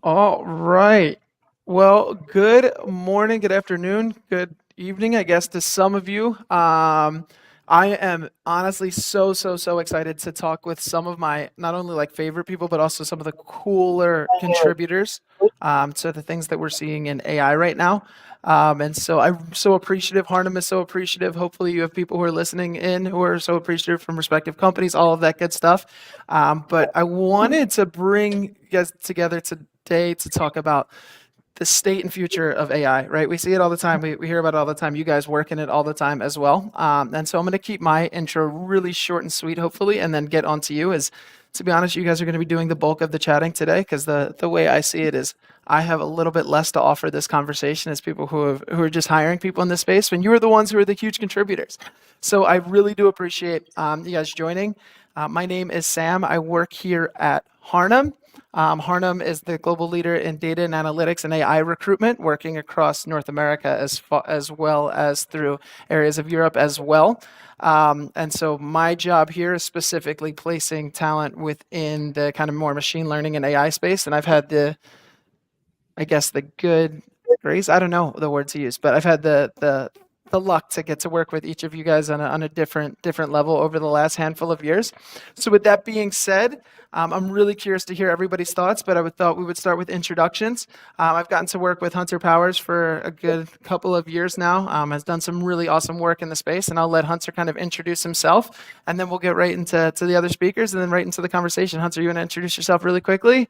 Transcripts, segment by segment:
All right. Well, good morning, good afternoon, good evening, I guess, to some of you. I am honestly so excited to talk with some of my not only like favorite people, but also some of the cooler contributors to the things that we're seeing in AI right now. And so I'm so appreciative. Harnham is so appreciative. Hopefully, you have people who are listening in who are so appreciative from respective companies, all of that good stuff. But I wanted to bring you guys together today to talk about the state and future of AI, right? We see it all the time. We hear about it all the time. You guys work in it all the time as well. And so I'm going to keep my intro really short and sweet, hopefully, and then get on to you. As to be honest, you guys are going to be doing the bulk of the chatting today because the way I see it is I have a little bit less to offer this conversation as people who are just hiring people in this space when you are the ones who are the huge contributors. So I really do appreciate you guys joining. My name is Sam. I work here at Harnham. Harnham is the global leader in data and analytics and AI recruitment, working across North America as well as through areas of Europe as well. And so my job here is specifically placing talent within the kind of more machine learning and AI space. And I've had the good grace, I don't know the word to use, but I've had the luck to get to work with each of you guys on a different level over the last handful of years. So with that being said, I'm really curious to hear everybody's thoughts, but thought we would start with introductions. I've gotten to work with Hunter Powers for a good couple of years now. Has done some really awesome work in the space, and I'll let Hunter kind of introduce himself, and then we'll get right into the other speakers, and then right into the conversation. Hunter, you want to introduce yourself really quickly?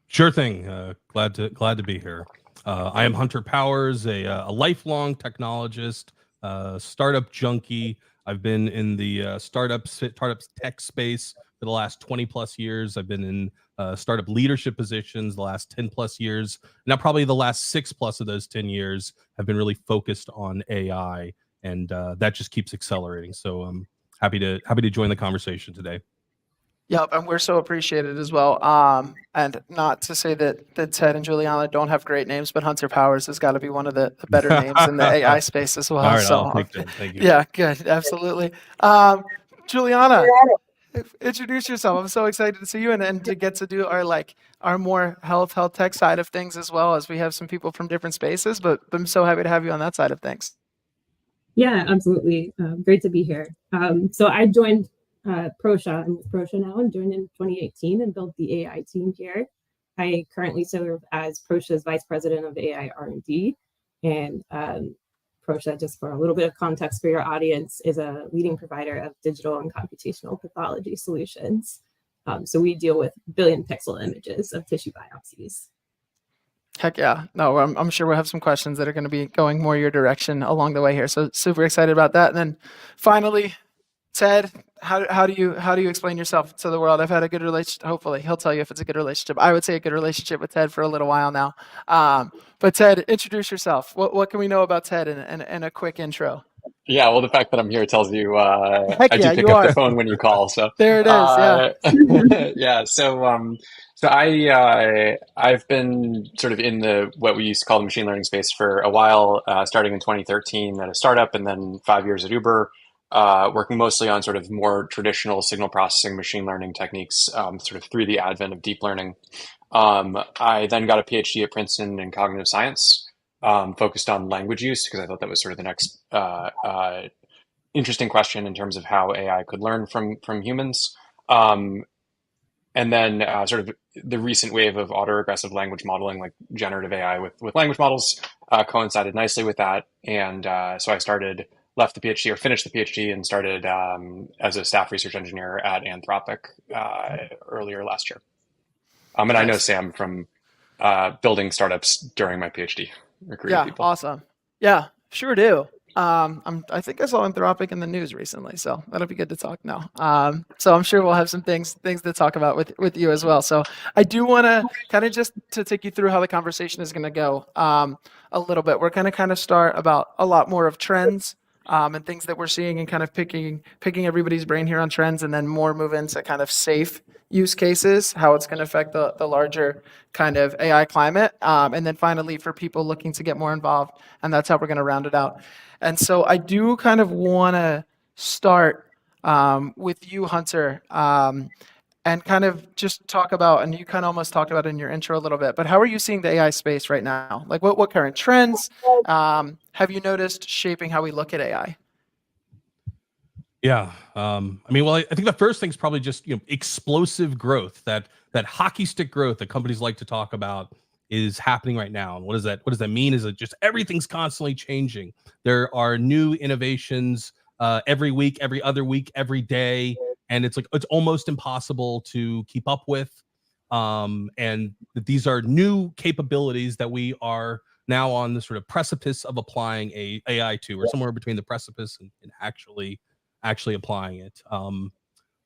Sure thing. Glad to be here. I am Hunter Powers, a lifelong technologist, startup junkie. I've been in the startups tech space for the last 20 plus years. I've been in startup leadership positions the last 10 plus years. Now, probably the last 6 plus of those 10 years have been really focused on AI, and that just keeps accelerating. So I'm happy to join the conversation today. Yep, and we're so appreciated as well. And not to say that Ted and Juliana don't have great names, but Hunter Powers has got to be one of the better names in the AI space as well. All right, So, I'll take that. Thank you. yeah, good, absolutely. Juliana, introduce yourself. I'm so excited to see you and to get to do our more health tech side of things as well, as we have some people from different spaces. But I'm so happy to have you on that side of things. Yeah, absolutely. Great to be here. So I joined Proscia. I'm with Proscia now and joined in 2018 and built the AI team here. I currently serve as Proscia's Vice President of AI R&D. And Proscia, just for a little bit of context for your audience, is a leading provider of digital and computational pathology solutions. So we deal with billion pixel images of tissue biopsies. Heck yeah. No, I'm sure we'll have some questions that are going to be going more your direction along the way here. So super excited about that. And then finally, Ted, how do you explain yourself to the world? I've had a good relationship. Hopefully, he'll tell you if it's a good relationship. I would say a good relationship with Ted for a little while now. But Ted, introduce yourself. What can we know about Ted in a quick intro? Yeah, well, the fact that I'm here tells you Heck I yeah, do pick you up are. the phone when you call. So There it is. Yeah. yeah. So I've been sort of in the what we used to call the machine learning space for a while, starting in 2013 at a startup, and then 5 years at Uber, working mostly on sort of more traditional signal processing machine learning techniques, sort of through the advent of deep learning. I then got a PhD at Princeton in cognitive science, focused on language use because I thought that was sort of the next interesting question in terms of how AI could learn from humans. And then sort of the recent wave of autoregressive language modeling, like generative AI with language models, coincided nicely with that. And so I left the PhD or finished the PhD and started as a staff research engineer at Anthropic earlier last year. And nice. I know Sam from building startups during my PhD, recruiting people. Yeah, awesome. Yeah, sure do. I think I saw Anthropic in the news recently, so that'll be good to talk now. So I'm sure we'll have some things to talk about with you as well. So I do want to kind of just to take you through how the conversation is going to go a little bit. We're going to kind of start about a lot more of trends and things that we're seeing and kind of picking everybody's brain here on trends, and then more move into kind of safe use cases, how it's going to affect the larger kind of AI climate. And then finally, for people looking to get more involved, and that's how we're going to round it out. And so I do kind of want to start with you, Hunter. and kind of just talk about, and you kind of almost talked about it in your intro a little bit, but how are you seeing the AI space right now? Like what current trends have you noticed shaping how we look at AI? Yeah. I mean, well, I think the first thing is probably just, explosive growth, that hockey stick growth that companies like to talk about is happening right now. And what does that mean? Is it just everything's constantly changing? There are new innovations every week, every other week, every day, and it's almost impossible to keep up with. And these are new capabilities that we are now on the sort of precipice of applying AI to, or somewhere between the precipice and actually applying it.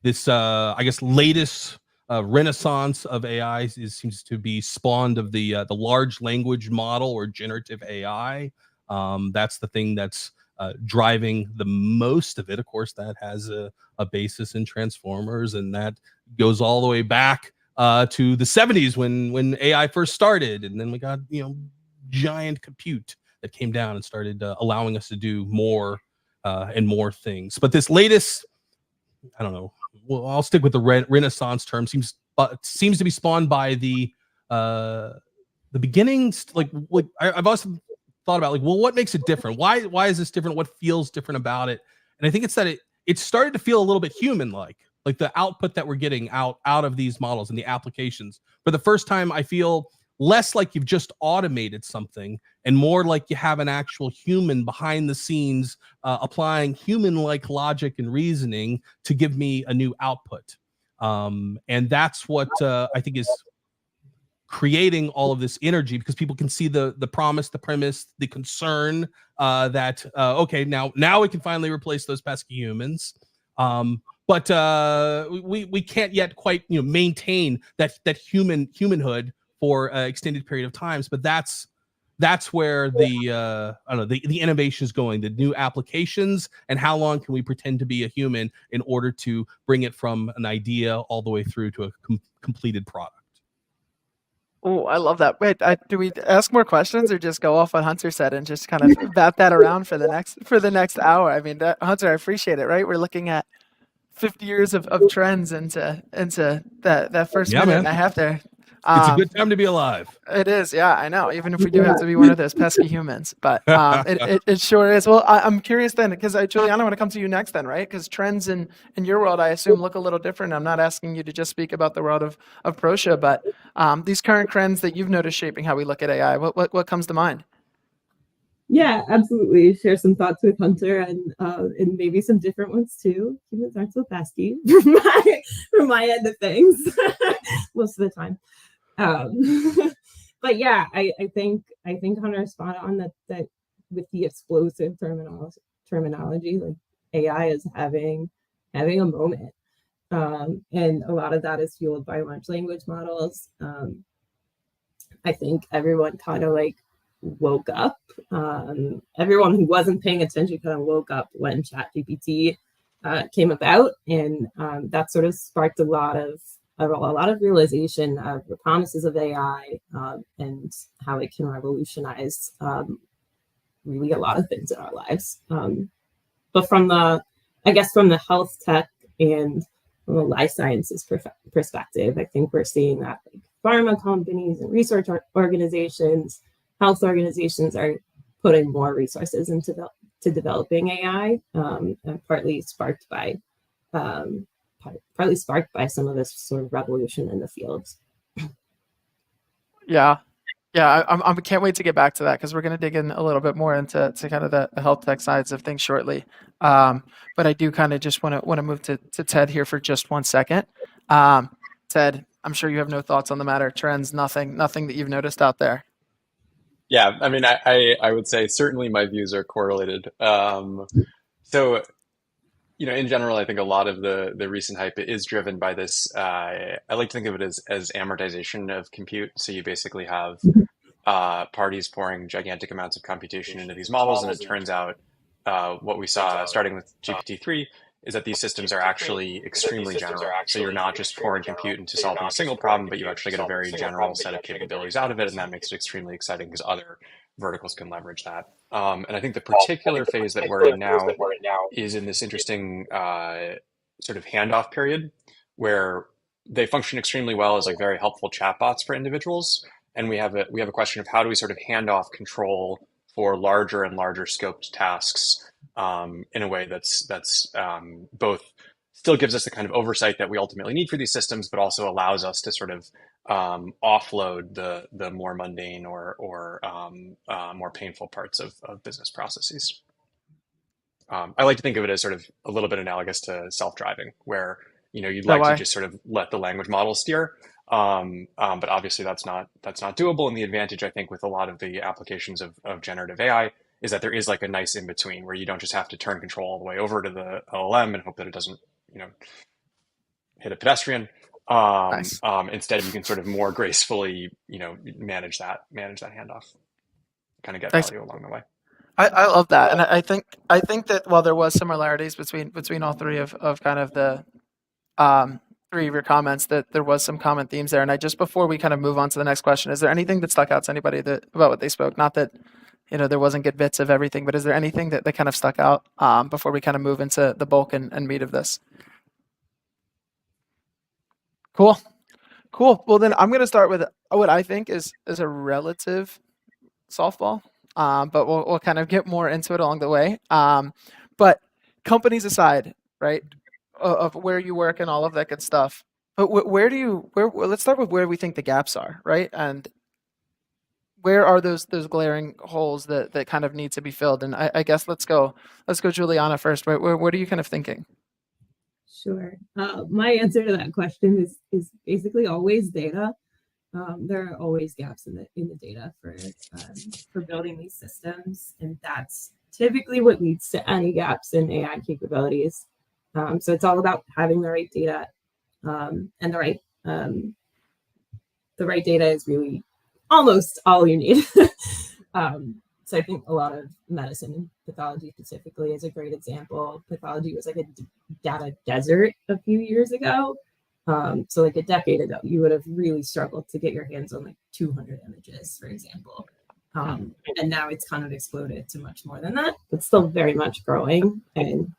This, I guess, latest renaissance of AI seems to be spawned of the large language model, or generative AI. That's the thing that's driving the most of it. Of course, that has a basis in transformers, and that goes all the way back to the 70s when AI first started, and then we got giant compute that came down and started allowing us to do more and more things. But this latest, I don't know, well, I'll stick with the Renaissance term. Seems to be spawned by the beginnings. I've also thought about, well, what makes it different? Why is this different? What feels different about it? And I think it's that it started to feel a little bit human like the output that we're getting out of these models and the applications. For the first time, I feel less like you've just automated something and more like you have an actual human behind the scenes applying human-like logic and reasoning to give me a new output. And that's what I think is creating all of this energy, because people can see the promise, the premise, the concern that okay, now we can finally replace those pesky humans. But we can't yet quite maintain that humanhood for an extended period of times. But that's where the I don't know, the innovation is going, the new applications, and how long can we pretend to be a human in order to bring it from an idea all the way through to a completed product. Oh, I love that. Wait, do we ask more questions or just go off what Hunter said and just kind of bat that around for the next hour? I mean, Hunter, I appreciate it. Right, we're looking at 50 years of trends into that first Yeah, minute man. and a half there. It's a good time to be alive. It is, yeah, I know. Even if we do have to be one of those pesky humans, but it sure is. Well, I'm curious then, because Juliana, I want to come to you next then, right? Because trends in your world, I assume, look a little different. I'm not asking you to just speak about the world of Proscia, but these current trends that you've noticed shaping how we look at AI, what comes to mind? Yeah, absolutely. Share some thoughts with Hunter and maybe some different ones too. Humans aren't so pesky from my end of things most of the time. But yeah, I think Hunter's spot on that with the explosive terminology, like AI is having a moment, and a lot of that is fueled by large language models. I think everyone kind of woke up. Everyone who wasn't paying attention kind of woke up when ChatGPT came about, and that sort of sparked a lot of realization of the promises of AI and how it can revolutionize really a lot of things in our lives. But from the health tech and from the life sciences perspective, I think we're seeing that pharma companies and research organizations, health organizations are putting more resources into developing AI, and partly sparked by some of this sort of revolution in the field. Yeah, I can't wait to get back to that, because we're going to dig in a little bit more into kind of the health tech sides of things shortly. But I do kind of just want to move to Ted here for just 1 second. Ted, I'm sure you have no thoughts on the matter. Trends, nothing that you've noticed out there. Yeah, I mean, I would say certainly my views are correlated. So, in general, I think a lot of the recent hype is driven by this. I like to think of it as amortization of compute. So you basically have parties pouring gigantic amounts of computation into these models, and it turns out what we saw starting with GPT-3 is that these systems are actually extremely general. So you're not just pouring compute into solving a single problem, but you actually get a very general set of capabilities out of it, and that makes it extremely exciting because other verticals can leverage that. And I think the particular phase that we're in now is in this interesting sort of handoff period where they function extremely well as like very helpful chatbots for individuals. And we have a question of how do we sort of hand off control for larger and larger scoped tasks in a way that's both still gives us the kind of oversight that we ultimately need for these systems, but also allows us to sort of offload the more mundane or more painful parts of business processes. I like to think of it as sort of a little bit analogous to self-driving, where you'd That like to why? just sort of let the language model steer, but obviously that's not doable. And the advantage I think with a lot of the applications of generative AI is that there is like a nice in between where you don't just have to turn control all the way over to the LLM and hope that it doesn't you know hit a pedestrian. Nice. Instead, you can sort of more gracefully manage that handoff, kind of get Nice. value along the way. I love that, and I think that while there was similarities between all three of kind of the three of your comments, that there was some common themes there. And I just before we kind of move on to the next question, is there anything that stuck out to anybody about what they spoke? Not that there wasn't good bits of everything, but is there anything that kind of stuck out before we kind of move into the bulk and meat of this? Cool. Cool. Well, then I'm going to start with what I think is a relative softball, but we'll kind of get more into it along the way. But companies aside, right, of where you work and all of that good stuff. But let's start with where we think the gaps are, right? And where are those glaring holes that kind of need to be filled? And I guess let's go Juliana first. Right, what are you kind of thinking? Sure. My answer to that question is basically always data. There are always gaps in the data for building these systems, and that's typically what leads to any gaps in AI capabilities. So it's all about having the right data, and the right data is really almost all you need. So I think a lot of medicine and pathology specifically is a great example. Pathology was like a data desert a few years ago. So like a decade ago, you would have really struggled to get your hands on like 200 images, for example. And now it's kind of exploded to much more than that, but still very much growing. And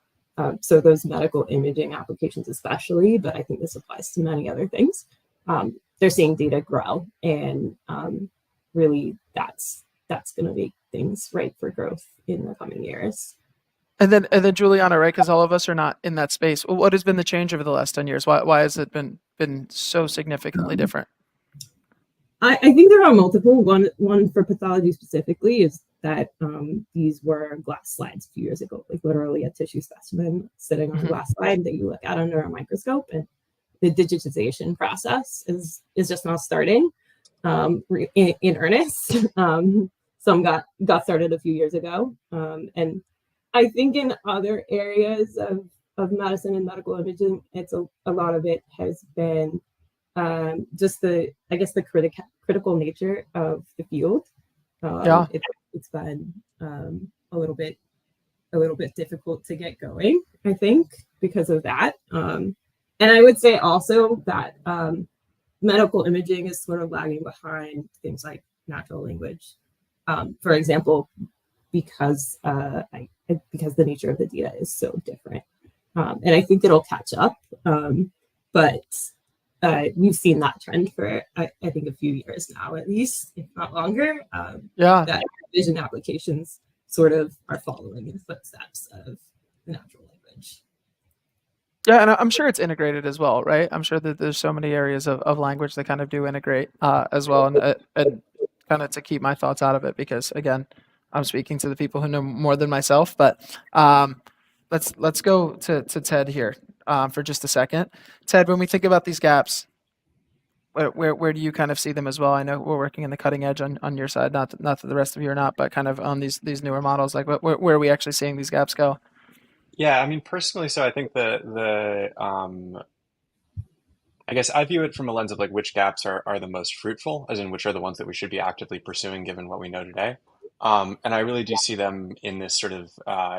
so those medical imaging applications especially, but I think this applies to many other things, they're seeing data grow. And really that's going to make things ripe for growth in the coming years. And then Juliana, right? Because all of us are not in that space. What has been the change over the last 10 years? Why has it been so significantly different? I think there are multiple. One for pathology specifically is that these were glass slides a few years ago, like literally a tissue specimen sitting on a glass slide that you look at under a microscope, and the digitization process is just now starting in earnest. Some got started a few years ago, and I think in other areas of medicine and medical imaging, it's a lot of it has been just the critical nature of the field. It's been a little bit difficult to get going, I think, because of that. And I would say also that medical imaging is sort of lagging behind things like natural language, for example, because the nature of the data is so different. And I think it'll catch up, but we've seen that trend for I think a few years now, at least, if not longer. That vision applications sort of are following in the footsteps of the natural language. Yeah, and I'm sure it's integrated as well, right? I'm sure that there's so many areas of language that kind of do integrate as well, and kind of to keep my thoughts out of it, because again, I'm speaking to the people who know more than myself. But let's go to Ted here for just a second. Ted, when we think about these gaps, where do you kind of see them as well? I know we're working in the cutting edge on your side, not that the rest of you are not, but kind of on these newer models. Like, where are we actually seeing these gaps go? Yeah, I mean, personally, so I think I guess I view it from a lens of like which gaps are the most fruitful, as in which are the ones that we should be actively pursuing given what we know today. And I really do see them in this sort of,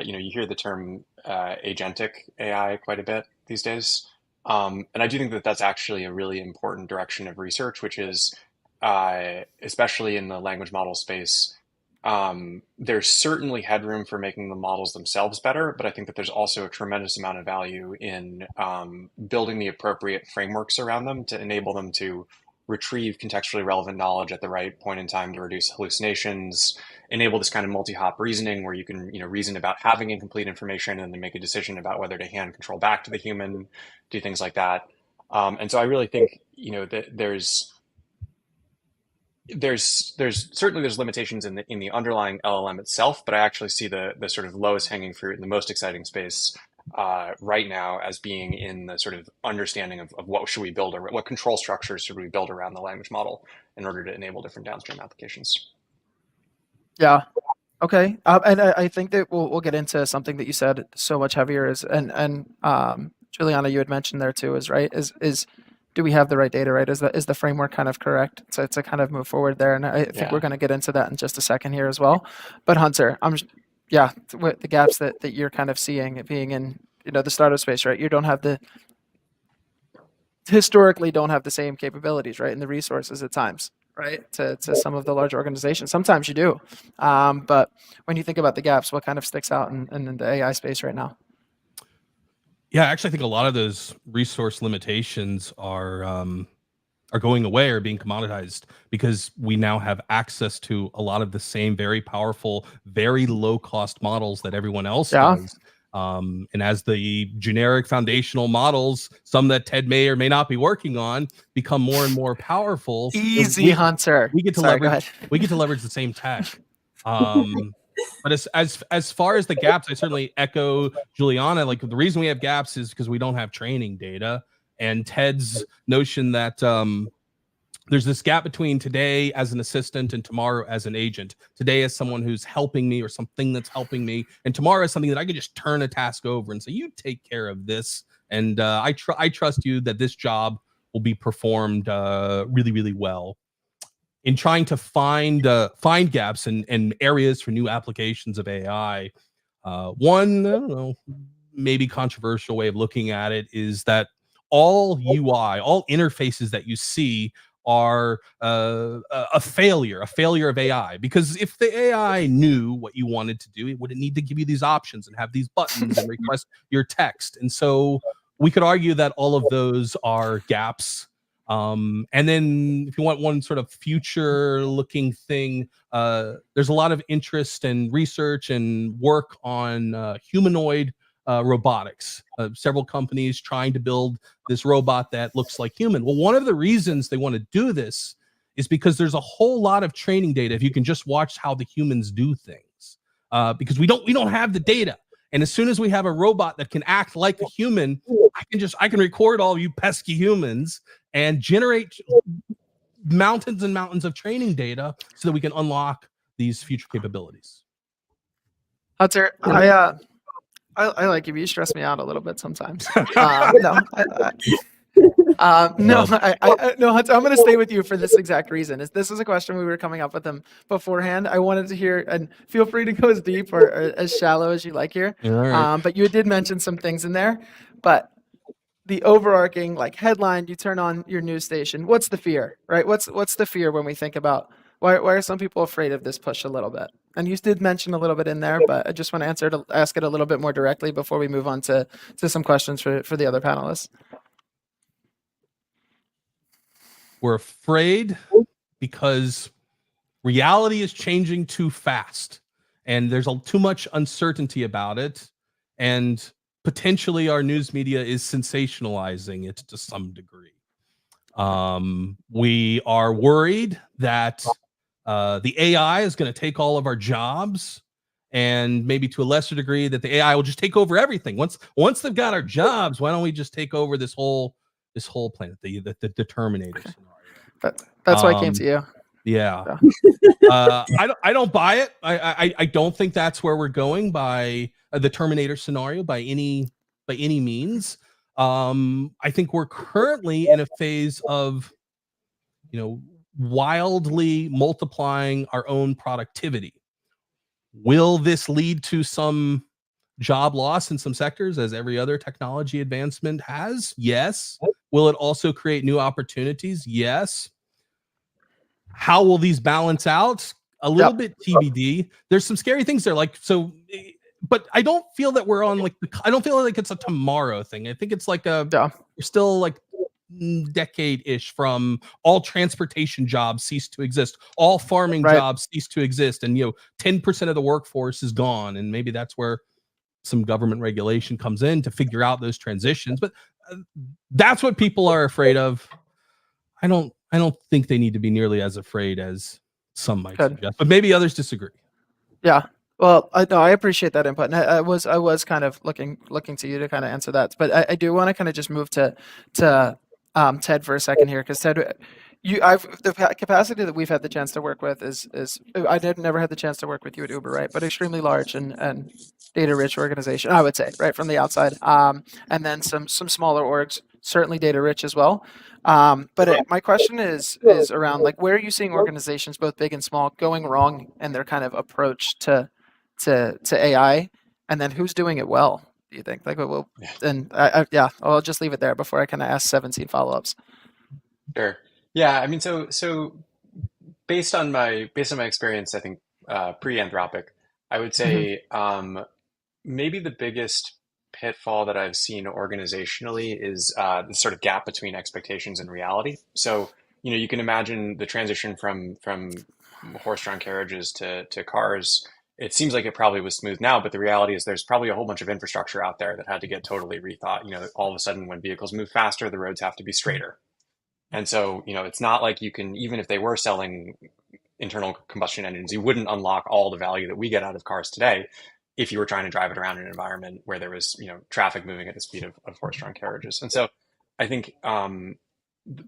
you hear the term agentic AI quite a bit these days. And I do think that that's actually a really important direction of research, which is, especially in the language model space, there's certainly headroom for making the models themselves better, but I think that there's also a tremendous amount of value in building the appropriate frameworks around them to enable them to retrieve contextually relevant knowledge at the right point in time to reduce hallucinations, enable this kind of multi-hop reasoning where you can, reason about having incomplete information and then make a decision about whether to hand control back to the human, do things like that. And so I really think, that there's certainly limitations in the underlying LLM itself, but I actually see the sort of lowest hanging fruit and the most exciting space right now as being in the sort of understanding of what should we build, or what control structures should we build around the language model in order to enable different downstream applications. Yeah. Okay. And I think that we'll get into something that you said so much heavier is, and Juliana, you had mentioned there too, is right. Is do we have the right data, right? Is the framework kind of correct? So to kind of move forward there. And I think we're going to get into that in just a second here as well. But Hunter, with the gaps that you're kind of seeing being in, the startup space, right? You historically don't have the same capabilities, right? And the resources at times, right? To some of the large organizations. Sometimes you do. But when you think about the gaps, what kind of sticks out in the AI space right now? Yeah, actually, I think a lot of those resource limitations are going away or being commoditized because we now have access to a lot of the same very powerful, very low-cost models that everyone else does. And as the generic foundational models, some that Ted may or may not be working on, become more and more powerful. Hunter. We get to leverage the same tech. But as far as the gaps, I certainly echo Juliana. Like, the reason we have gaps is because we don't have training data, and Ted's notion that there's this gap between today as an assistant and tomorrow as an agent. Today as someone who's helping me or something that's helping me, and tomorrow as something that I can just turn a task over and say, you take care of this, and I trust you that this job will be performed really, really well. In trying to find gaps and areas for new applications of AI, one, I don't know, maybe controversial way of looking at it is that all UI, all interfaces that you see are a failure of AI. Because if the AI knew what you wanted to do, it wouldn't need to give you these options and have these buttons and request your text. And so we could argue that all of those are gaps. And then if you want one sort of future looking thing, there's a lot of interest and research and work on humanoid robotics. Several companies trying to build this robot that looks like human. Well, one of the reasons they want to do this is because there's a whole lot of training data if you can just watch how the humans do things. Because we don't have the data. And as soon as we have a robot that can act like a human, I can record all of you pesky humans and generate mountains and mountains of training data so that we can unlock these future capabilities. Hunter, I like you. You stress me out a little bit sometimes. No, Hunter, I'm going to stay with you for this exact reason. This is a question we were coming up with them beforehand. I wanted to hear, and feel free to go as deep or as shallow as you like here. Right. But you did mention some things in there. But the overarching headline, you turn on your news station. What's the fear, right? What's the fear when we think about why are some people afraid of this push a little bit? And you did mention a little bit in there, but I just want to ask it a little bit more directly before we move on to some questions for the other panelists. We're afraid because reality is changing too fast, and there's too much uncertainty about it, and potentially our news media is sensationalizing it to some degree. We are worried that the AI is going to take all of our jobs, and maybe to a lesser degree that the AI will just take over everything. Once they've got our jobs, why don't we just take over this whole planet, the Terminator scenario? That's why I came to you. Yeah. I don't buy it. I don't think that's where we're going by the Terminator scenario by any means. I think we're currently in a phase of, wildly multiplying our own productivity. Will this lead to some job loss in some sectors, as every other technology advancement has? Yes. Will it also create new opportunities? Yes. How will these balance out? a little bit TBD. There's some scary things there, like so. But I don't feel that we're on like I don't feel like it's a tomorrow thing. I think it's like we're still like decade-ish from all transportation jobs cease to exist, all farming jobs cease to exist, and 10% of the workforce is gone, and maybe that's where some government regulation comes in to figure out those transitions. But that's what people are afraid of. I don't think they need to be nearly as afraid as some might suggest, but maybe others disagree. Yeah. Well, I appreciate that input, and I was kind of looking to you to kind of answer that, but I do want to kind of just move to Ted for a second here, because Ted, the capacity that we've had the chance to work with is I did never had the chance to work with you at Uber, right? But extremely large and data rich organization, I would say, right from the outside, and then some smaller orgs, certainly data rich as well. But my question is around like, where are you seeing organizations, both big and small, going wrong in their kind of approach to AI, and then who's doing it well? Do you think? Like, well, and I'll just leave it there before I kind of ask 17 follow-ups. Sure. Yeah. I mean, so based on my experience, I think pre-Anthropic, I would say maybe the biggest pitfall that I've seen organizationally is the sort of gap between expectations and reality. So, you can imagine the transition from horse-drawn carriages to cars. It seems like it probably was smooth now, but the reality is there's probably a whole bunch of infrastructure out there that had to get totally rethought. All of a sudden when vehicles move faster, the roads have to be straighter. And so, it's not like you can, even if they were selling internal combustion engines, you wouldn't unlock all the value that we get out of cars today if you were trying to drive it around in an environment where there was, traffic moving at the speed of horse-drawn carriages. And so I think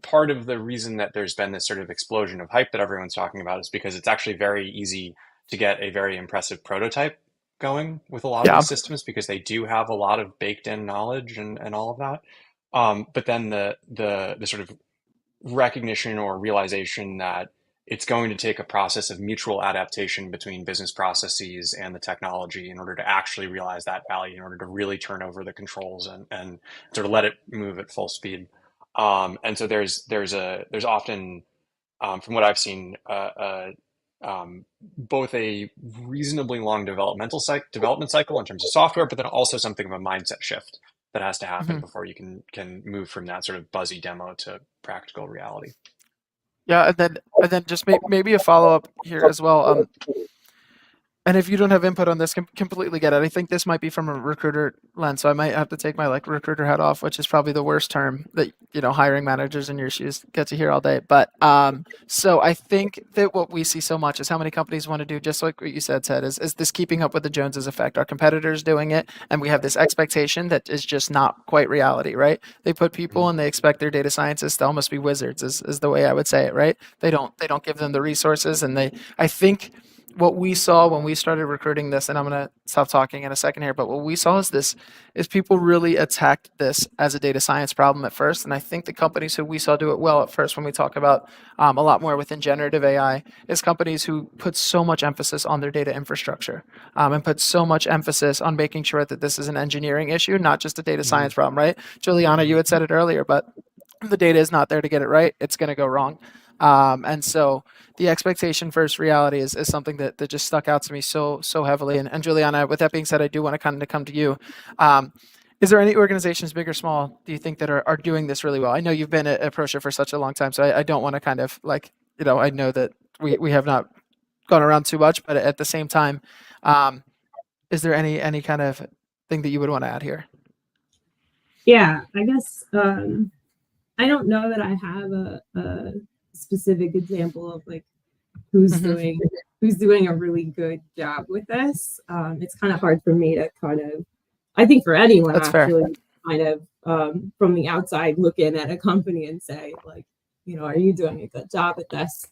part of the reason that there's been this sort of explosion of hype that everyone's talking about is because it's actually very easy to get a very impressive prototype going with a lot of these systems, because they do have a lot of baked in knowledge and all of that. But then the sort of recognition or realization that it's going to take a process of mutual adaptation between business processes and the technology in order to actually realize that value, in order to really turn over the controls and sort of let it move at full speed. And so there's often, from what I've seen, both a reasonably long development cycle in terms of software, but then also something of a mindset shift that has to happen before you can move from that sort of buzzy demo to practical reality. Yeah, and then just maybe a follow-up here as well. And if you don't have input on this, completely get it. I think this might be from a recruiter lens, so I might have to take my recruiter hat off, which is probably the worst term that hiring managers in your shoes get to hear all day. But so I think that what we see so much is how many companies want to do, just like what you said, Ted, is this keeping up with the Joneses effect. Our competitors doing it, and we have this expectation that is just not quite reality, right? They put people and they expect their data scientists to almost be wizards, is the way I would say it, right? They don't give them the resources, and I think what we saw when we started recruiting this, and I'm going to stop talking in a second here, but what we saw is people really attacked this as a data science problem at first. And I think the companies who we saw do it well at first, when we talk about a lot more within generative AI, is companies who put so much emphasis on their data infrastructure and put so much emphasis on making sure that this is an engineering issue, not just a data science problem, right? Juliana, you had said it earlier, but if the data is not there to get it right, it's going to go wrong. And so the expectation versus reality is something that just stuck out to me so heavily. And Juliana, with that being said, I do want to kind of come to you. Is there any organizations, big or small, do you think that are doing this really well? I know you've been at Proscia for such a long time, so I don't want to kind of I know that we have not gone around too much, but at the same time, is there any kind of thing that you would want to add here? Yeah, I guess I don't know that I have a specific example of who's doing a really good job with this. It's kind of hard for me to I think for anyone That's actually fair. Kind of from the outside look in at a company and say are you doing a good job at this?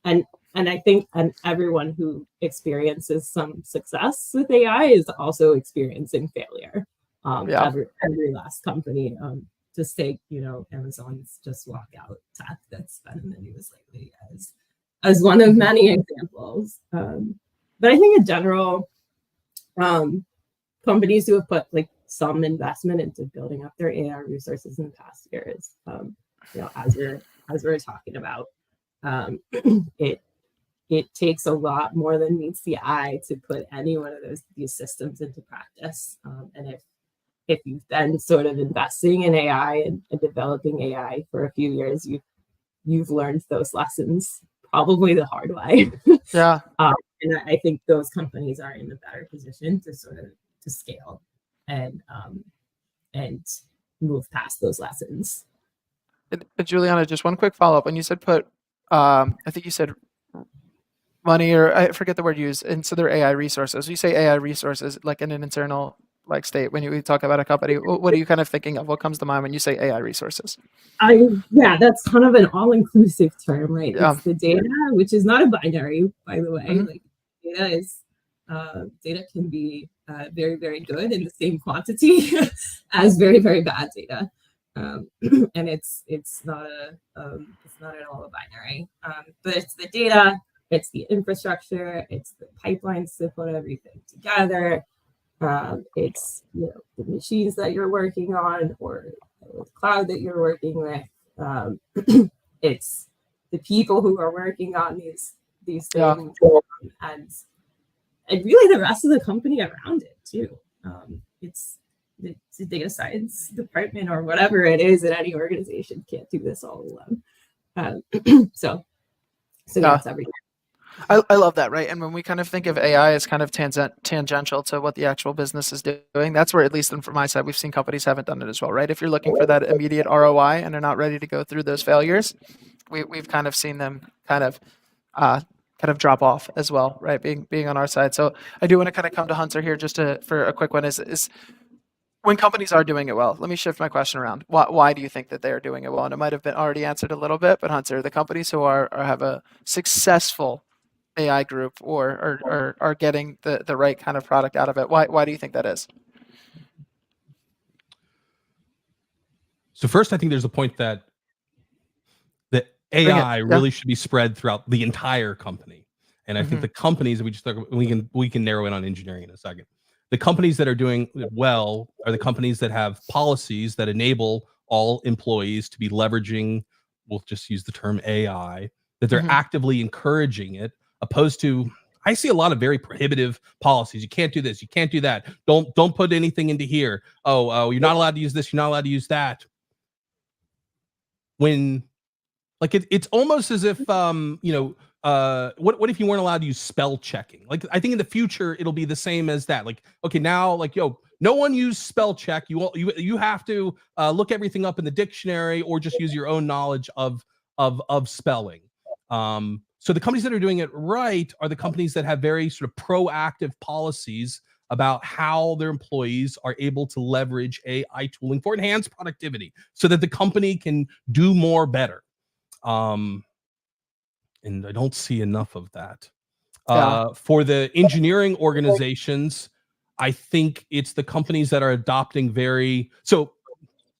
And I think everyone who experiences some success with AI is also experiencing failure. Every last company. Just take, Amazon's just walk out tech that's been in the news lately as one of many examples. But I think in general, companies who have put some investment into building up their AI resources in the past years, as we're talking about, it takes a lot more than meets the eye to put any one of these systems into practice. And if you've been sort of investing in AI and developing AI for a few years, you've learned those lessons probably the hard way. Yeah. And I think those companies are in a better position to sort of to scale and move past those lessons. Juliana, just one quick follow up. When you said put, I think you said money, or I forget the word used, into their AI resources. You say AI resources like in an internal like state. When we talk about a company, what are you kind of thinking of? What comes to mind when you say AI resources? Yeah, that's kind of an all-inclusive term, right? Yeah. It's the data, which is not a binary, by the way. Mhm. Like data can be very, very good in the same quantity as very, very bad data. And it's not at all a binary. But it's the data, it's the infrastructure, it's the pipelines to put everything together. It's the machines that you're working on or the cloud that you're working with. It's the people who are working on these Yeah. things, and really the rest of the company around it too. It's the data science department or whatever it is at any organization can't do this all alone. So yeah, it's everything. I love that, right? And when we kind of think of AI as kind of tangential to what the actual business is doing, that's where, at least from my side, we've seen companies haven't done it as well, right? If you're looking for that immediate ROI and they're not ready to go through those failures, we've kind of seen them kind of drop off as well, right? Being on our side. So I do want to kind of come to Hunter here just for a quick one. Is when companies are doing it well, let me shift my question around. Why do you think that they are doing it well? And it might have been already answered a little bit, but Hunter, the companies who have a successful AI group or are getting the right kind of product out of it, why do you think that is? So first, I think there's a point that the AI really should be spread throughout the entire company. And I think the companies that we can narrow in on engineering in a second. The companies that are doing well are the companies that have policies that enable all employees to be leveraging, we'll just use the term AI, that they're actively encouraging it, opposed to, I see a lot of very prohibitive policies. You can't do this, you can't do that. Don't put anything into here. Oh, you're not allowed to use this, you're not allowed to use that. When like it's almost as if what if you weren't allowed to use spell checking? Like I think in the future it'll be the same as that. Like okay, now like no one use spell check. You have to look everything up in the dictionary or just use your own knowledge of spelling. So the companies that are doing it right are the companies that have very sort of proactive policies about how their employees are able to leverage AI tooling for enhanced productivity so that the company can do more better. And I don't see enough of that. For the engineering organizations, I think it's the companies that are adopting so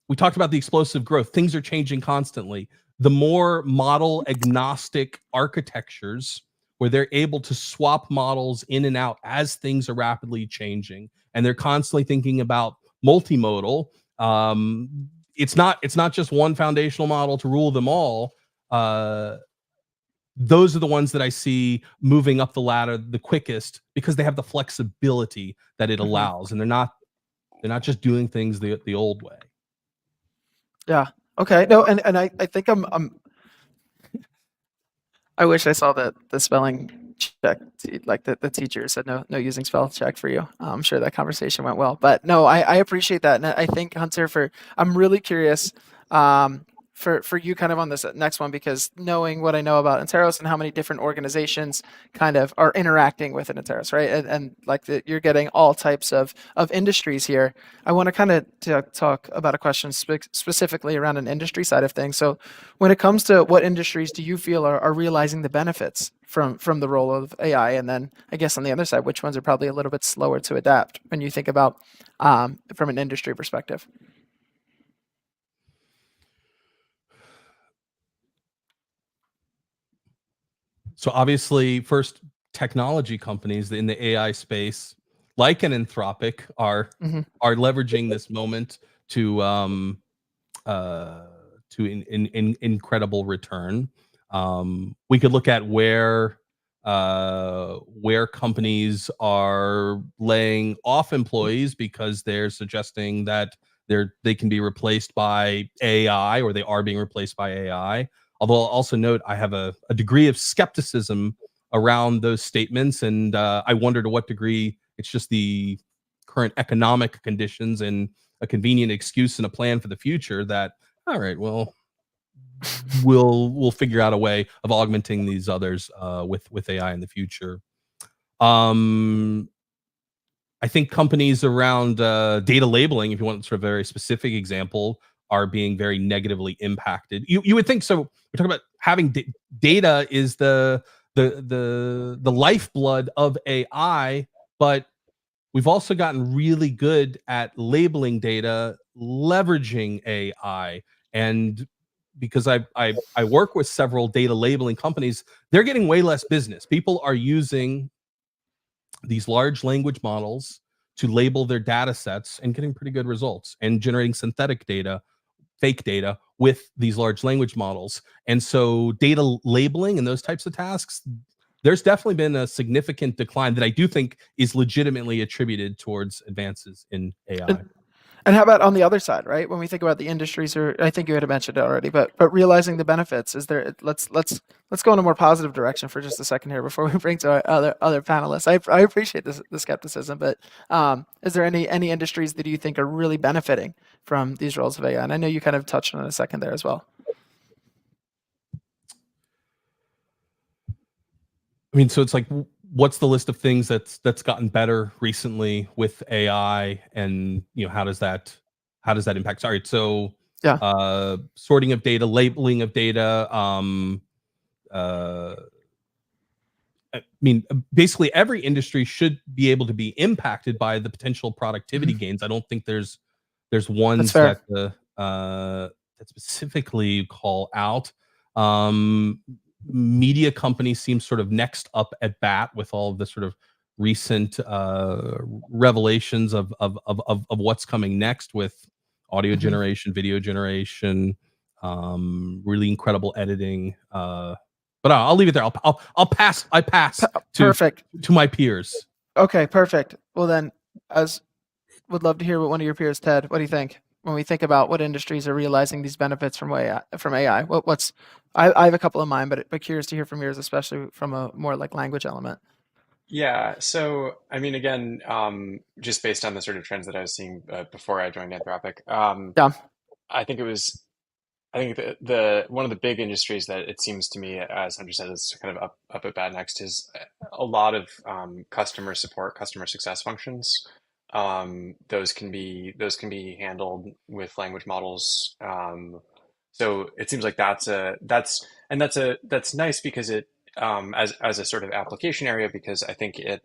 we talked about the explosive growth. Things are changing constantly. The more model agnostic architectures where they're able to swap models in and out as things are rapidly changing, and they're constantly thinking about multimodal. It's not just one foundational model to rule them all. Those are the ones that I see moving up the ladder the quickest because they have the flexibility that it allows, and they're not just doing things the old way. Yeah. Okay. No, and I think I'm I wish I saw the spelling check, like the teacher said no using spell check for you. I'm sure that conversation went well, but no, I appreciate that, and I think Hunter, I'm really curious for you kind of on this next one, because knowing what I know about Anteros and how many different organizations kind of are interacting with Anteros, right? And like you're getting all types of industries here. I want to kind of talk about a question specifically around an industry side of things. So when it comes to what industries do you feel are realizing the benefits from the role of AI? And then I guess on the other side, which ones are probably a little bit slower to adapt when you think about from an industry perspective? So obviously, first, technology companies in the AI space, like an Anthropic, are leveraging this moment to incredible return. We could look at where where companies are laying off employees because they're suggesting that they can be replaced by AI, or they are being replaced by AI. Although I'll also note I have a degree of skepticism around those statements, and I wonder to what degree it's just the current economic conditions and a convenient excuse and a plan for the future that, all right, well, we'll figure out a way of augmenting these others with AI in the future. I think companies around data labeling, if you want sort of a very specific example, are being very negatively impacted. You would think so. We're talking about having data is the lifeblood of AI, but we've also gotten really good at labeling data, leveraging AI, and because I work with several data labeling companies, they're getting way less business. People are using these large language models to label their data sets and getting pretty good results and generating synthetic data, fake data with these large language models. And so data labeling and those types of tasks, there's definitely been a significant decline that I do think is legitimately attributed towards advances in AI. And how about on the other side, right? When we think about the industries, or I think you had mentioned it already, but realizing the benefits, is there? Let's go in a more positive direction for just a second here before we bring to our other panelists. I appreciate the skepticism, but is there any industries that you think are really benefiting from these roles of AI? And I know you kind of touched on it a second there as well. I mean, so it's like, what's the list of things that's gotten better recently with AI, and how does that impact? Sorry, so yeah, sorting of data, labeling of data. I mean, basically every industry should be able to be impacted by the potential productivity gains. I don't think there's ones that specifically call out. Media companies seem sort of next up at bat with all of the sort of recent revelations of what's coming next with audio generation, video generation, really incredible editing. But I'll leave it there. I'll pass. I pass perfect to my peers. Okay, perfect. Well then, would love to hear what one of your peers, Ted. What do you think when we think about what industries are realizing these benefits from AI? I have a couple of mine, but curious to hear from yours, especially from a more like language element. Yeah, so I mean, again, just based on the sort of trends that I was seeing before I joined Anthropic, Yeah. I think the one of the big industries that it seems to me, as Hunter said, is kind of up at bat next is a lot of customer support, customer success functions. Those can be handled with language models. So it seems like that's nice because it as a sort of application area, because I think it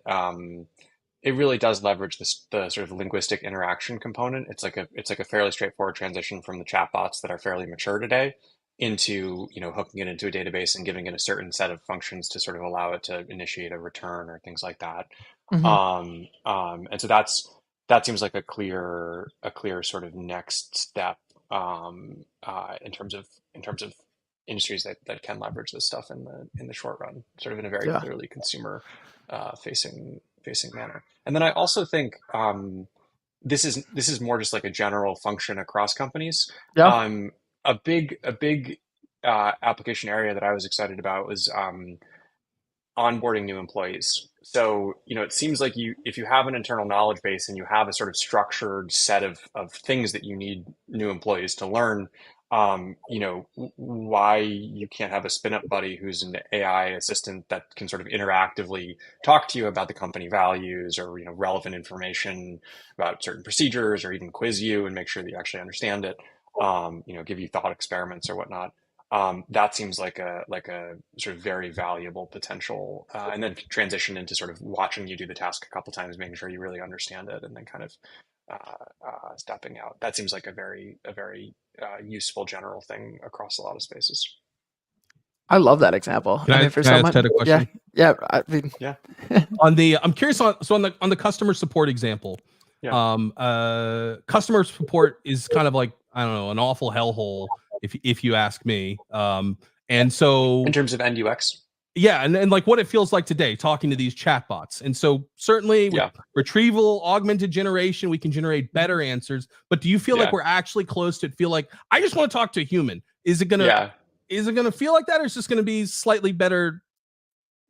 really does leverage the sort of linguistic interaction component. It's like a fairly straightforward transition from the chatbots that are fairly mature today into hooking it into a database and giving it a certain set of functions to sort of allow it to initiate a return or things like that. And so that seems like a clear sort of next step in terms of industries that can leverage this stuff in the short run, sort of in a very clearly consumer facing manner. And then I also think this is more just like a general function across companies. Yeah. A big application area that I was excited about was onboarding new employees. So, it seems like if you have an internal knowledge base and you have a sort of structured set of things that you need new employees to learn, why you can't have a spin-up buddy who's an AI assistant that can sort of interactively talk to you about the company values or, relevant information about certain procedures, or even quiz you and make sure that you actually understand it, give you thought experiments or whatnot. That seems like a sort of very valuable potential, and then transition into sort of watching you do the task a couple times, making sure you really understand it, and then kind of stepping out. That seems like a very useful general thing across a lot of spaces. I love that example. Can I ask Ted a question? Yeah. I'm curious on the customer support example. Yeah. Customer support is kind of like, I don't know, an awful hellhole if you ask me. And so in terms of end UX. Yeah, and like what it feels like today talking to these chatbots. And so certainly with retrieval, augmented generation, we can generate better answers. But do you feel like we're actually close to feel like I just want to talk to a human? Is it gonna feel like that, or is this gonna be slightly better?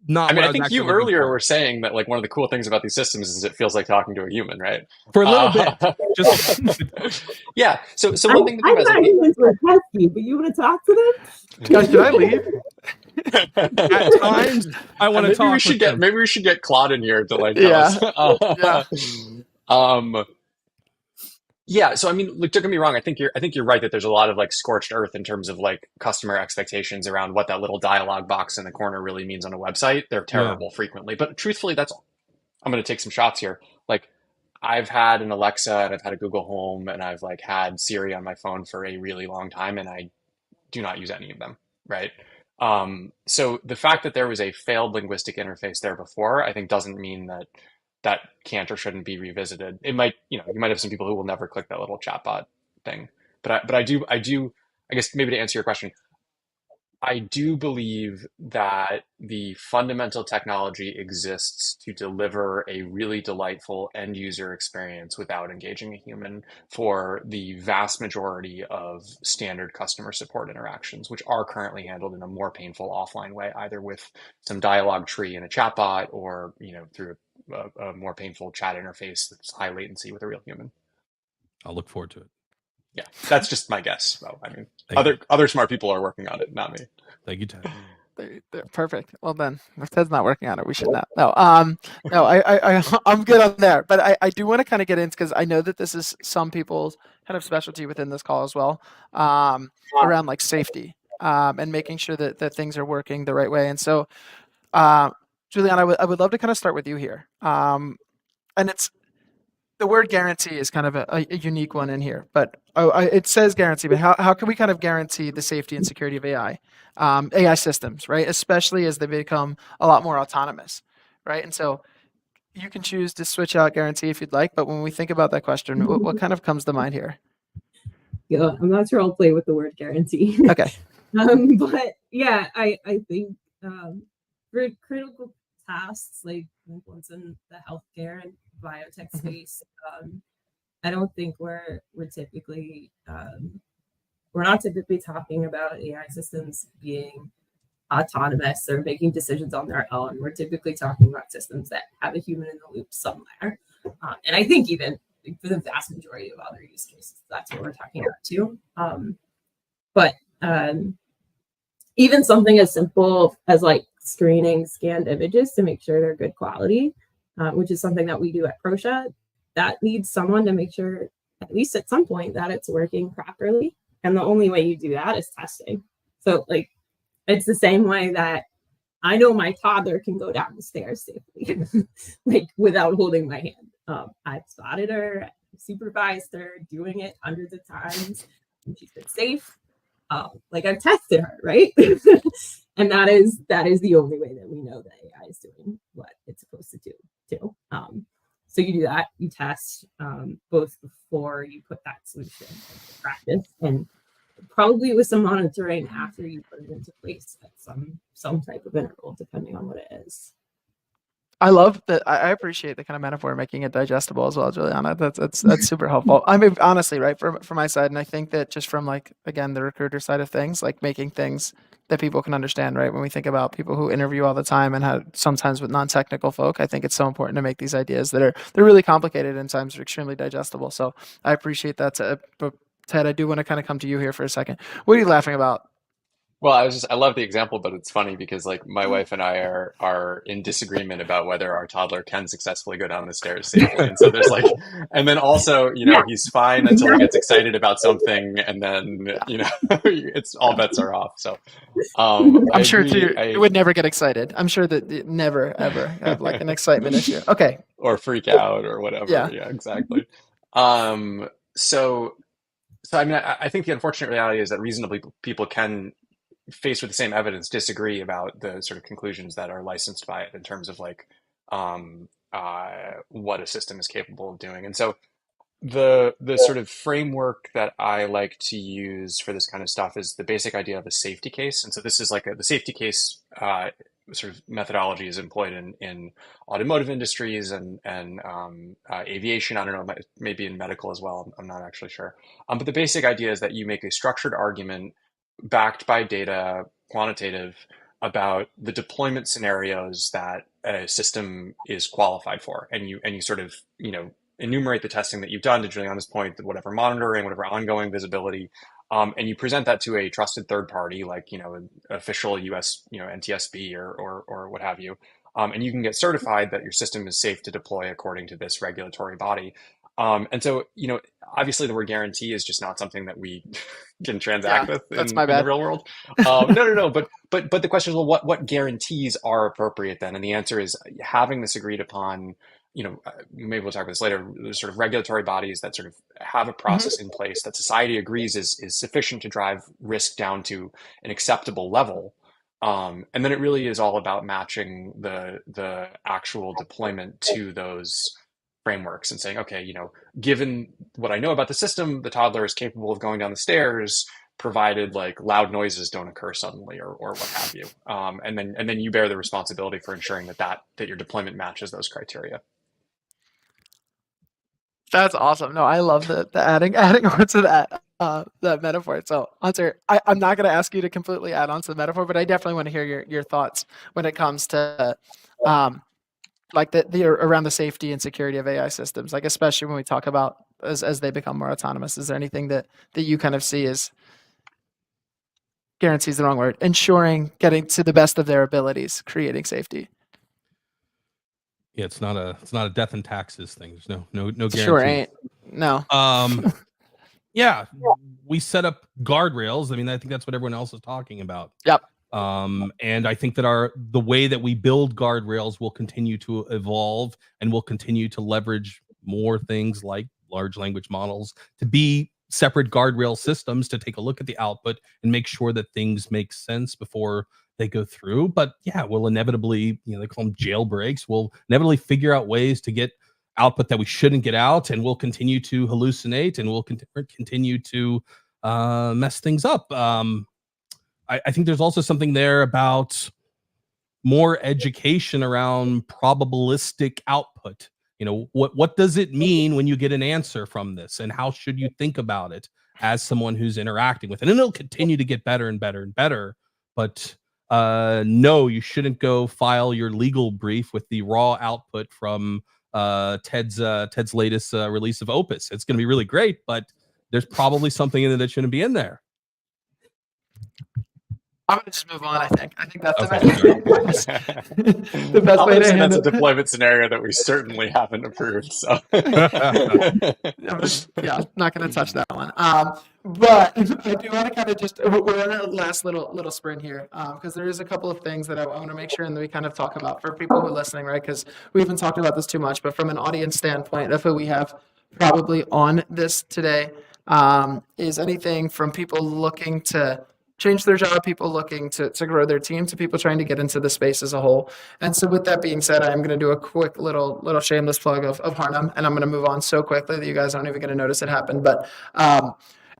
Not I mean, what I I was think actually you looking earlier for. were saying that like one of the cool things about these systems is it feels like talking to a human, right? For a little bit. Just yeah. So one thing to think I about thought humans were pesky, but you want to talk to them? Guys, should I leave? at times I want to talk. Maybe we should get Claude in here to like Yeah. tell us. Yeah, so I mean, look, don't get me wrong. I think you're right that there's a lot of like scorched earth in terms of like customer expectations around what that little dialogue box in the corner really means on a website. They're terrible frequently, but truthfully, I'm going to take some shots here. Like, I've had an Alexa and I've had a Google Home and I've like had Siri on my phone for a really long time, and I do not use any of them, right? So the fact that there was a failed linguistic interface there before, I think doesn't mean that can't or shouldn't be revisited. It might, you might have some people who will never click that little chatbot thing. But I do, I guess maybe to answer your question, I do believe that the fundamental technology exists to deliver a really delightful end user experience without engaging a human for the vast majority of standard customer support interactions, which are currently handled in a more painful offline way, either with some dialogue tree in a chatbot or, through a more painful chat interface that's high latency with a real human. I'll look forward to it. Yeah, that's just my guess. Well, I mean, other smart people are working on it, not me. Thank you, Ted. They're perfect. Well then, if Ted's not working on it, we should not. No, no, I'm good on there. But I do want to kind of get into, because I know that this is some people's kind of specialty within this call as well, around like safety and making sure that things are working the right way. And so, Julian, I would love to kind of start with you here. And it's the word guarantee is kind of a unique one in here, but it says guarantee, but how can we kind of guarantee the safety and security of AI systems, right? Especially as they become a lot more autonomous, right? And so you can choose to switch out guarantee if you'd like, but when we think about that question, what kind of comes to mind here? Yeah, I'm not sure I'll play with the word guarantee. Okay. But yeah, I think for critical tasks like ones in the healthcare and biotech space, I don't think we're typically we're not typically talking about AI systems being autonomous or making decisions on their own. We're typically talking about systems that have a human in the loop somewhere. And I think even for the vast majority of other use cases, that's what we're talking about too. But even something as simple as like screening scanned images to make sure they're good quality, which is something that we do at Proscia, that needs someone to make sure, at least at some point, that it's working properly. And the only way you do that is testing. So like, it's the same way that I know my toddler can go down the stairs safely, like without holding my hand. I've spotted her, supervised her doing it hundreds of times, and she's been safe. Like I've tested her, right? And that is the only way that we know that AI is doing what it's supposed to do too. So you do that, you test both before you put that solution into practice, and probably with some monitoring after you put it into place at some type of interval, depending on what it is. I love that. I appreciate the kind of metaphor, making it digestible as well, Juliana. That's super helpful. I mean, honestly, right, from my side, and I think that just from like, again, the recruiter side of things, like making things that people can understand, right? When we think about people who interview all the time and have sometimes with non-technical folk, I think it's so important to make these ideas they're really complicated and sometimes extremely digestible. So I appreciate that. But Ted, I do want to kind of come to you here for a second. What are you laughing about? Well, I love the example, but it's funny because like my wife and I are in disagreement about whether our toddler can successfully go down the stairs safely. And so there's like, and then also, he's fine until he gets excited about something, and then, it's all bets are off. So, I'm sure it would never get excited. I'm sure that it never ever have like an excitement issue. Okay. Or freak out or whatever. Yeah, Exactly. So I mean, I think the unfortunate reality is that reasonably people can, faced with the same evidence, disagree about the sort of conclusions that are licensed by it in terms of like what a system is capable of doing. And so the sort of framework that I like to use for this kind of stuff is the basic idea of a safety case. And so this is like the safety case sort of methodologies employed in automotive industries and aviation. I don't know, maybe in medical as well. I'm not actually sure. But the basic idea is that you make a structured argument backed by data, quantitative, about the deployment scenarios that a system is qualified for, and you sort of enumerate the testing that you've done, to Juliana's point, whatever monitoring, whatever ongoing visibility, and you present that to a trusted third party, like an official U.S. NTSB or what have you, and you can get certified that your system is safe to deploy according to this regulatory body. And so, obviously the word guarantee is just not something that we can transact with that's in my the bad. real world. No. But the question is, well, what guarantees are appropriate then? And the answer is having this agreed upon. Maybe we'll talk about this later. There's sort of regulatory bodies that sort of have a process in place that society agrees is sufficient to drive risk down to an acceptable level. And then it really is all about matching the actual deployment to those frameworks and saying, okay, given what I know about the system, the toddler is capable of going down the stairs, provided like loud noises don't occur suddenly or what have you. And then you bear the responsibility for ensuring that your deployment matches those criteria. That's awesome. No, I love the adding on to that metaphor. So, Hunter, I'm not going to ask you to completely add on to the metaphor, but I definitely want to hear your thoughts when it comes to like the around the safety and security of AI systems, like especially when we talk about as they become more autonomous. Is there anything that you kind of see as guarantees the wrong word, ensuring getting to the best of their abilities, creating safety? Yeah, it's not a death and taxes thing. There's no guarantee. Sure ain't. No. Yeah, we set up guardrails. I mean, I think that's what everyone else is talking about. Yep. And I think that the way that we build guardrails will continue to evolve, and we'll continue to leverage more things like large language models to be separate guardrail systems to take a look at the output and make sure that things make sense before they go through. But yeah, we'll inevitably, they call them jailbreaks. We'll inevitably figure out ways to get output that we shouldn't get out, and we'll continue to hallucinate, and we'll continue to mess things up. I think there's also something there about more education around probabilistic output. What does it mean when you get an answer from this, and how should you think about it as someone who's interacting with it? And it'll continue to get better and better and better. But no, you shouldn't go file your legal brief with the raw output from Ted's latest release of Opus. It's going to be really great, but there's probably something in it that shouldn't be in there. I'm going to just move on, I think. That's Okay. the best way to handle that's a it. deployment scenario that we certainly haven't approved. So yeah, not going to touch that one. But I do want to kind of just, we're in our last little sprint here, because there is a couple of things that I want to make sure and that we kind of talk about for people who are listening, right? Because we haven't talked about this too much, but from an audience standpoint of who we have probably on this today, is anything from people looking to change their job, people looking to grow their team, to people trying to get into the space as a whole. And so with that being said, I'm going to do a quick little shameless plug of Harnham, and I'm going to move on so quickly that you guys aren't even going to notice it happen. But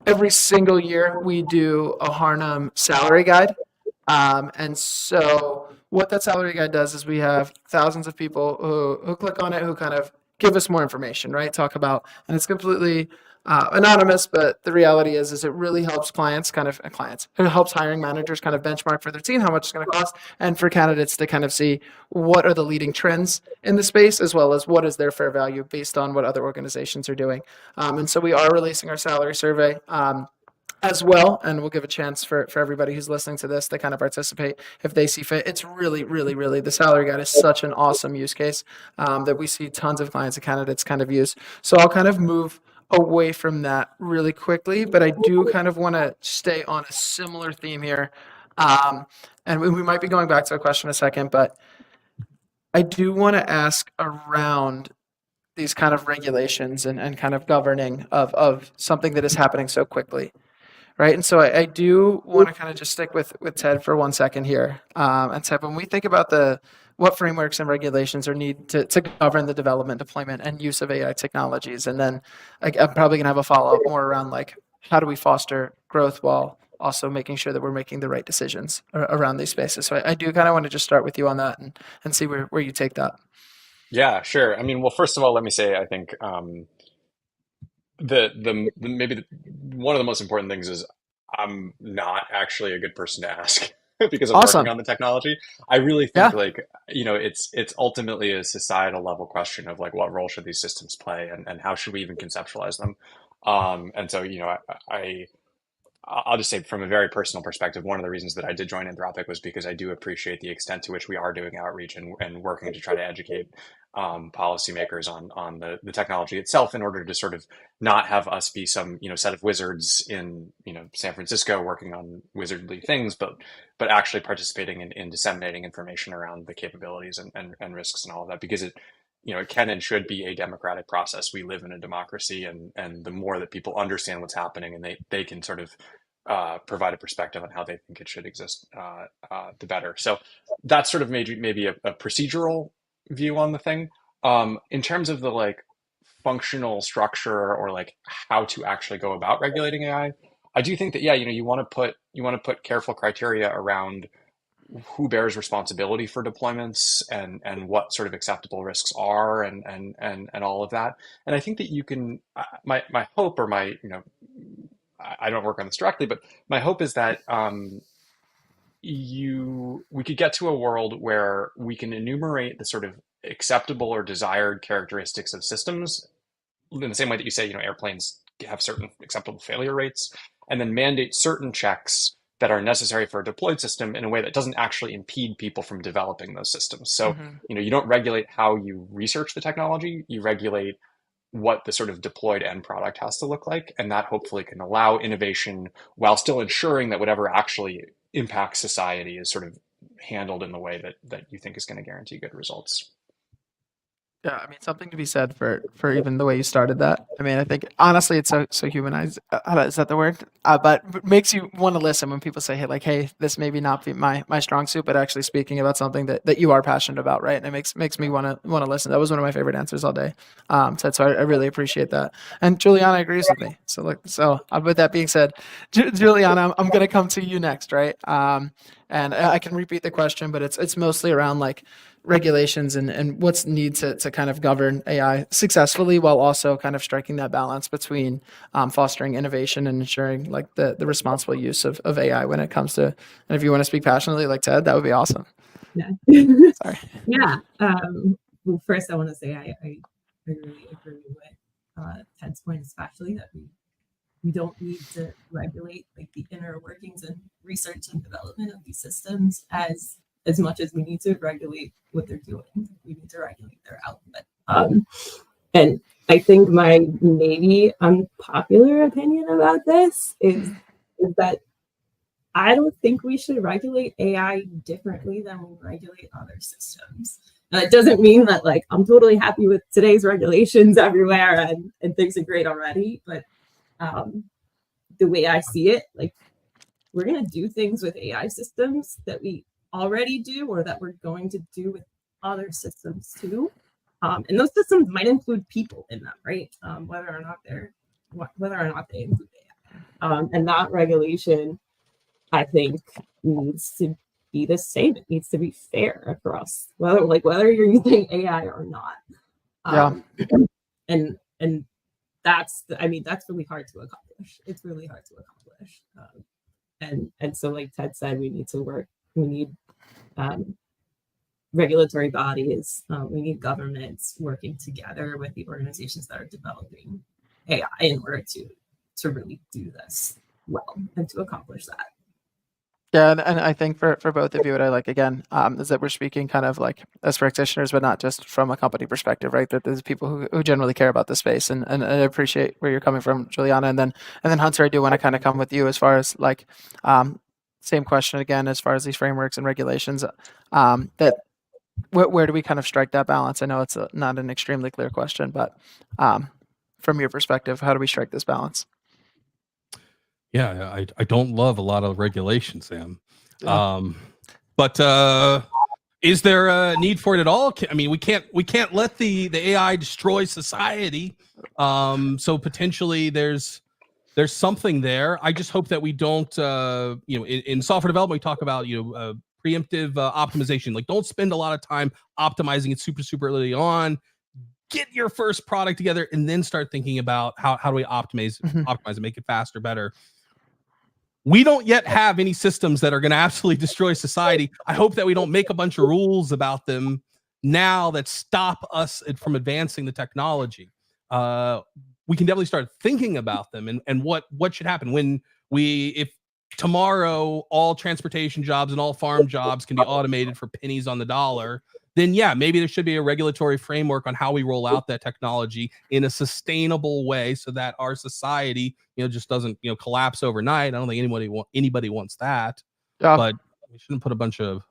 every single year we do a Harnham salary guide. And so what that salary guide does is we have thousands of people who click on it, who kind of give us more information, right? Talk about, and it's completely anonymous, but the reality is it really helps it helps hiring managers kind of benchmark for their team how much it's going to cost, and for candidates to kind of see what are the leading trends in the space, as well as what is their fair value based on what other organizations are doing. And so we are releasing our salary survey as well, and we'll give a chance for everybody who's listening to this to kind of participate if they see fit. It's really, really, really, the salary guide is such an awesome use case that we see tons of clients and candidates kind of use. So I'll kind of move away from that really quickly, but I do kind of want to stay on a similar theme here. And we might be going back to a question in a second, but I do want to ask around these kind of regulations and kind of governing of something that is happening so quickly. Right. And so I do want to kind of just stick with Ted for 1 second here. And Ted, when we think about what frameworks and regulations are needed to govern the development, deployment, and use of AI technologies, and then I'm probably going to have a follow-up more around like how do we foster growth while also making sure that we're making the right decisions around these spaces. So I do kind of want to just start with you on that and see where you take that. Yeah, sure. I mean, well, first of all, let me say I think one of the most important things is I'm not actually a good person to ask because I'm working Awesome. on the technology. I really think Yeah. like, it's ultimately a societal level question of like what role should these systems play and how should we even conceptualize them? And so, I'll just say from a very personal perspective, one of the reasons that I did join Anthropic was because I do appreciate the extent to which we are doing outreach and working to try to educate policymakers on the technology itself in order to sort of not have us be some, set of wizards in, San Francisco working on wizardly things, but actually participating in disseminating information around the capabilities and risks and all of that, because it can and should be a democratic process. We live in a democracy, and the more that people understand what's happening and they can sort of provide a perspective on how they think it should exist, the better. So that's sort of maybe a procedural view on the thing. In terms of the like functional structure or like how to actually go about regulating AI, I do think that you want to put careful criteria around who bears responsibility for deployments and what sort of acceptable risks are and all of that. And I think that you can, my hope or my, I don't work on this directly, but my hope is that we could get to a world where we can enumerate the sort of acceptable or desired characteristics of systems in the same way that you say, airplanes have certain acceptable failure rates, and then mandate certain checks that are necessary for a deployed system in a way that doesn't actually impede people from developing those systems. So, you don't regulate how you research the technology, you regulate what the sort of deployed end product has to look like. And that hopefully can allow innovation while still ensuring that whatever actually impacts society is sort of handled in the way that you think is going to guarantee good results. Yeah, I mean, something to be said for even the way you started that. I mean, I think honestly, it's so humanized. Is that the word? But makes you want to listen when people say, "Hey, like, hey, this maybe not be my strong suit," but actually speaking about something that you are passionate about, right? And it makes me want to listen. That was one of my favorite answers all day. So I really appreciate that. And Juliana agrees with me. So with that being said, Juliana, I'm going to come to you next, right? And I can repeat the question, but it's mostly around like regulations and what's need to kind of govern AI successfully while also kind of striking that balance between fostering innovation and ensuring like the responsible use of AI when it comes to, and if you want to speak passionately like Ted, that would be awesome. Yeah. Sorry. Yeah. Well, first I want to say I really agree with Ted's point, especially that we don't need to regulate like the inner workings and research and development of these systems as much as we need to regulate what they're doing. We need to regulate their output. And I think my maybe unpopular opinion about this is that I don't think we should regulate AI differently than we regulate other systems. Now, it doesn't mean that like I'm totally happy with today's regulations everywhere and things are great already, but the way I see it, like we're gonna do things with AI systems that we already do or that we're going to do with other systems too. And those systems might include people in them, right? Whether or not they include AI. And that regulation, I think, needs to be the same. It needs to be fair across whether you're using AI or not. And that's really hard to accomplish. It's really hard to accomplish. And so like Ted said, we need regulatory bodies, we need governments working together with the organizations that are developing AI in order to really do this well and to accomplish that. Yeah, and I think for both of you, what I like again is that we're speaking kind of like as practitioners, but not just from a company perspective, right? That there's people who generally care about the space, and I appreciate where you're coming from, Juliana, and then Hunter, I do want to kind of come with you as far as like same question again as far as these frameworks and regulations. That where do we kind of strike that balance? I know it's not an extremely clear question, but from your perspective, how do we strike this balance? Yeah, I don't love a lot of regulation, Sam. Yeah. But is there a need for it at all? I mean, we can't let the AI destroy society. So potentially there's there's something there. I just hope that we don't, in software development, we talk about, preemptive optimization. Like, don't spend a lot of time optimizing it super early on. Get your first product together and then start thinking about how do we optimize and make it faster, better. We don't yet have any systems that are going to absolutely destroy society. I hope that we don't make a bunch of rules about them now that stop us from advancing the technology. We can definitely start thinking about them and what should happen if tomorrow all transportation jobs and all farm jobs can be automated for pennies on the dollar, then yeah, maybe there should be a regulatory framework on how we roll out that technology in a sustainable way so that our society, just doesn't, collapse overnight. I don't think anybody wants that. Yeah. But we shouldn't put a bunch of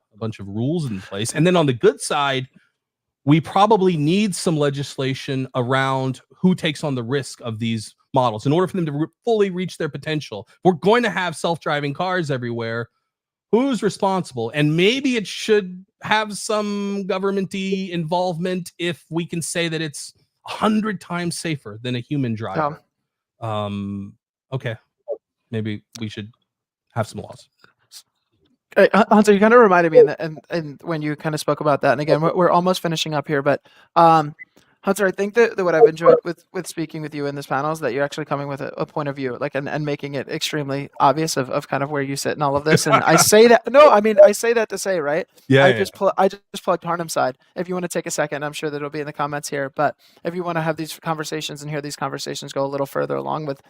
rules in place. And then on the good side, we probably need some legislation around who takes on the risk of these models in order for them to fully reach their potential. We're going to have self-driving cars everywhere. Who's responsible? And maybe it should have some government-y involvement if we can say that it's 100 times safer than a human driver. Okay, maybe we should have some laws. Hunter, you kind of reminded me, and when you kind of spoke about that, and again, we're almost finishing up here, but Hunter, I think that what I've enjoyed with speaking with you in this panel is that you're actually coming with a point of view, like, and making it extremely obvious of kind of where you sit in all of this. And I say that, I say that to say, right? Yeah. I just plugged Harnham side. If you want to take a second, I'm sure that it'll be in the comments here, but if you want to have these conversations and hear these conversations go a little further along with,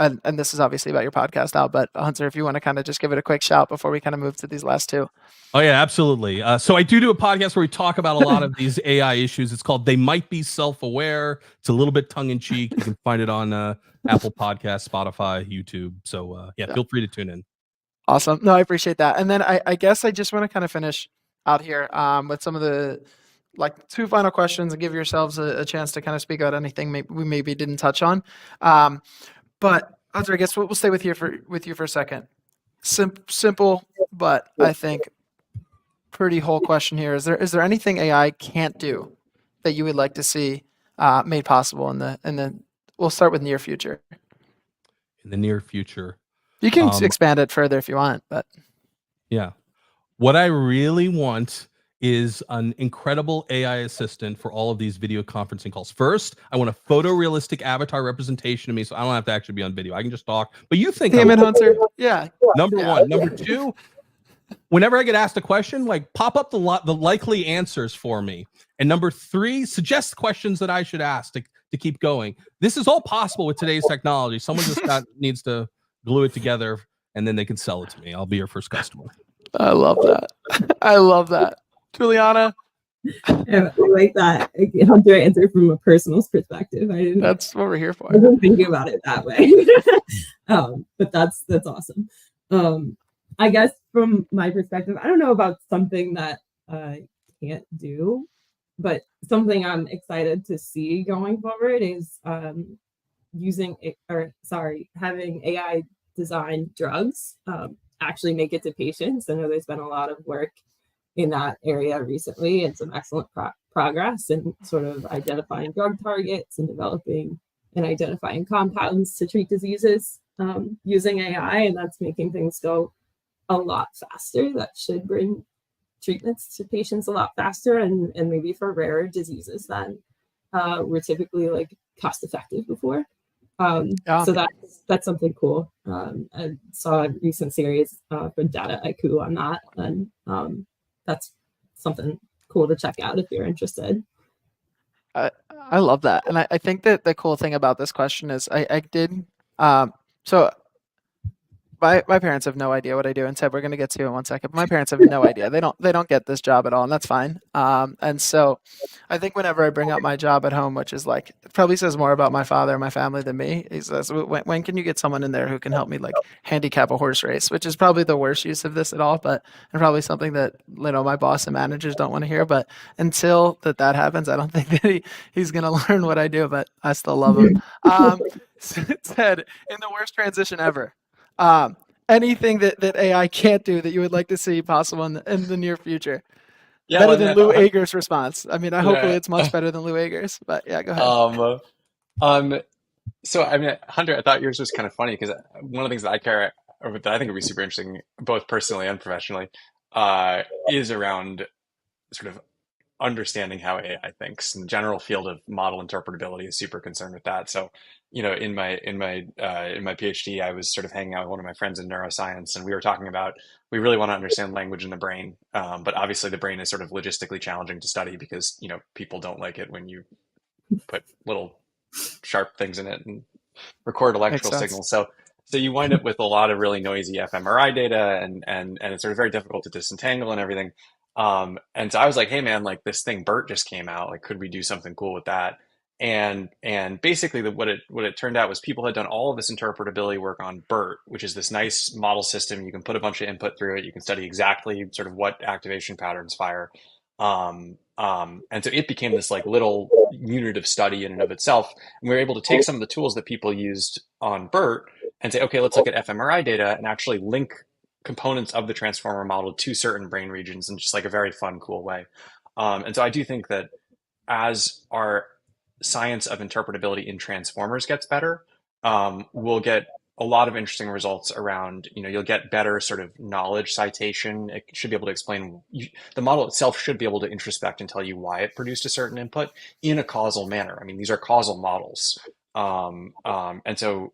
and this is obviously about your podcast now, but Hunter, if you want to kind of just give it a quick shout before we kind of move to these last two. Oh yeah, absolutely. So I do a podcast where we talk about a lot of these AI issues. It's called They Might Be Self-Aware. It's a little bit tongue-in-cheek. You can find it on Apple Podcasts, Spotify, YouTube. So yeah, feel free to tune in. Awesome. No, I appreciate that. And then I guess I just want to kind of finish out here with some of the two final questions and give yourselves a chance to kind of speak about anything we maybe didn't touch on. But Hunter, I guess we'll stay with you for a second. Simple, but I think pretty whole question here. Is there anything AI can't do that you would like to see made possible in the we'll start with near future. In the near future. You can expand it further if you want, but yeah. What I really want is an incredible AI assistant for all of these video conferencing calls. First, I want a photorealistic avatar representation of me, so I don't have to actually be on video. I can just talk. But you think Damn it, Hunter. Yeah. Number one. Number two, whenever I get asked a question, pop up the likely answers for me. And number three, suggest questions that I should ask to keep going. This is all possible with today's technology. Someone just needs to glue it together, and then they can sell it to me. I'll be your first customer. I love that. I love that. Juliana? I like that. Hunter answered from a personal perspective. That's what we're here for. I didn't think about it that way. But that's awesome. I guess from my perspective, I don't know about something that I can't do, but something I'm excited to see going forward is having AI design drugs actually make it to patients. I know there's been a lot of work in that area recently and some excellent progress in sort of identifying drug targets and developing and identifying compounds to treat diseases using AI, and that's making things go a lot faster. That should bring treatments to patients a lot faster and maybe for rarer diseases than were typically cost effective before. So that's something cool. I saw a recent series for Data IQ on that, and that's something cool to check out if you're interested. I love that. And I think that the cool thing about this question is I did so my parents have no idea what I do, and Ted, we're going to get to in 1 second. But my parents have no idea. They don't get this job at all, and that's fine. And so I think whenever I bring up my job at home, which is it probably says more about my father and my family than me. He says, when can you get someone in there who can help me handicap a horse race, which is probably the worst use of this at all, and probably something that my boss and managers don't want to hear. But until that happens, I don't think that he's going to learn what I do, but I still love him. Ted, in the worst transition ever. Anything that AI can't do that you would like to see possible in the near future? Yeah, better than Lou Agre's response. I mean, hopefully it's much better than Lou Agre's, but yeah, go ahead. So, I mean, Hunter, I thought yours was kind of funny because one of the things that I care, or that I think would be super interesting, both personally and professionally, is around sort of understanding how AI thinks. And the general field of model interpretability is super concerned with that. So, in my PhD, I was sort of hanging out with one of my friends in neuroscience, and we were talking about we really want to understand language in the brain, but obviously the brain is sort of logistically challenging to study because people don't like it when you put little sharp things in it and record Makes electrical sense. signals. So you wind up with a lot of really noisy fMRI data, and it's sort of very difficult to disentangle and everything. And so I was like, hey man, like this thing BERT just came out. Like, could we do something cool with that? And basically what it turned out was people had done all of this interpretability work on BERT, which is this nice model system. You can put a bunch of input through it. You can study exactly sort of what activation patterns fire. And so it became this like little unit of study in and of itself. And we were able to take some of the tools that people used on BERT and say, okay, let's look at fMRI data and actually link components of the transformer model to certain brain regions in just like a very fun, cool way. And so I do think that as our science of interpretability in transformers gets better, we'll get a lot of interesting results around, you'll get better sort of knowledge citation. It should be able to explain, the model itself should be able to introspect and tell you why it produced a certain input in a causal manner. I mean, these are causal models. And so